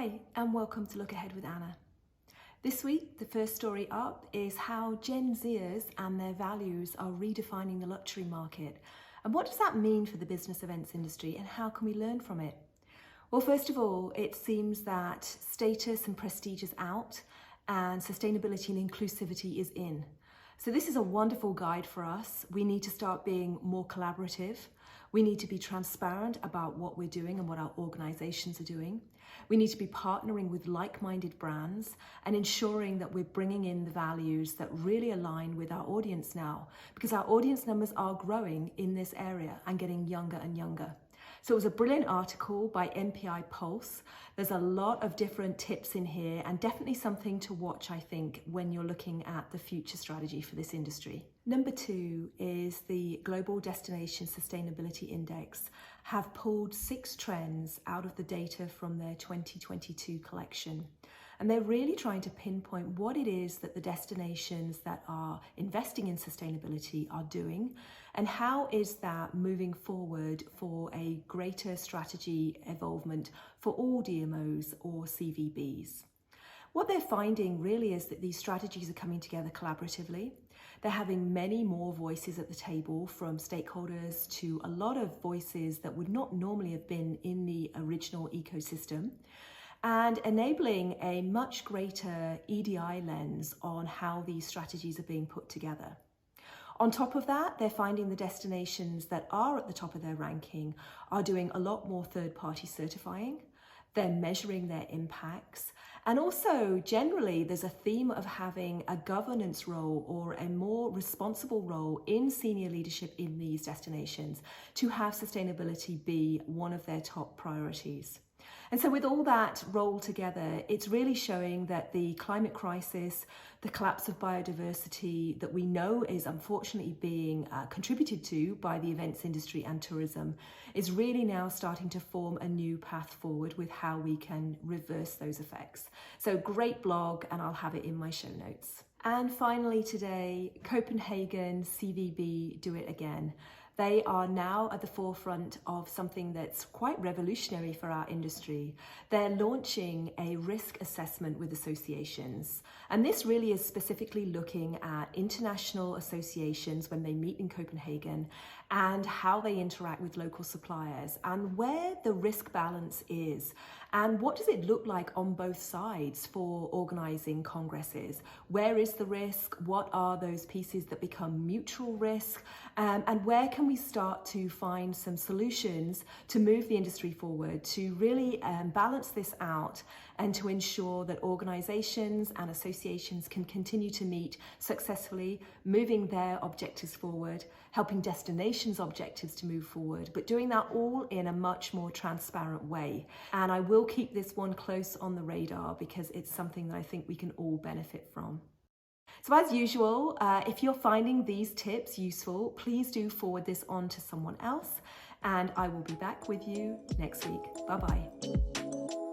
Hi, and welcome to Look Ahead with Anna. This week, the first story up is how Gen Zers and their values are redefining the luxury market. And what does that mean for the business events industry, and how can we learn from it? Well, first of all, it seems that status and prestige is out and sustainability and inclusivity is in. So this is a wonderful guide for us. We need to start being more collaborative. We need to be transparent about what we're doing and what our organizations are doing. We need to be partnering with like-minded brands and ensuring that we're bringing in the values that really align with our audience now, because our audience numbers are growing in this area and getting younger and younger. So it was a brilliant article by MPI Pulse. There's a lot of different tips in here and definitely something to watch, I think, when you're looking at the future strategy for this industry. Number 2 is the Global Destination Sustainability Index have pulled 6 trends out of the data from their 2022 collection. And they're really trying to pinpoint what it is that the destinations that are investing in sustainability are doing, and how is that moving forward for a greater strategy involvement for all DMOs or CVBs. What they're finding really is that these strategies are coming together collaboratively. They're having many more voices at the table, from stakeholders to a lot of voices that would not normally have been in the original ecosystem, and enabling a much greater EDI lens on how these strategies are being put together. On top of that, they're finding the destinations that are at the top of their ranking are doing a lot more third-party certifying. They're measuring their impacts. And also, generally, there's a theme of having a governance role or a more responsible role in senior leadership in these destinations to have sustainability be one of their top priorities. And so with all that rolled together, it's really showing that the climate crisis, the collapse of biodiversity that we know is unfortunately being contributed to by the events industry and tourism is really now starting to form a new path forward with how we can reverse those effects. So great blog, and I'll have it in my show notes. And finally today, Copenhagen CVB do it again. They are now at the forefront of something that's quite revolutionary for our industry. They're launching a risk assessment with associations. And this really is specifically looking at international associations when they meet in Copenhagen and how they interact with local suppliers and where the risk balance is. And what does it look like on both sides for organizing congresses? Where is the risk? What are those pieces that become mutual risk? And where can we start to find some solutions to move the industry forward, to really balance this out and to ensure that organizations and associations can continue to meet successfully, moving their objectives forward, helping destinations' objectives to move forward, but doing that all in a much more transparent way. And I will keep this one close on the radar because it's something that I think we can all benefit from. So as usual, if you're finding these tips useful, please do forward this on to someone else, and I will be back with you next week. Bye-bye.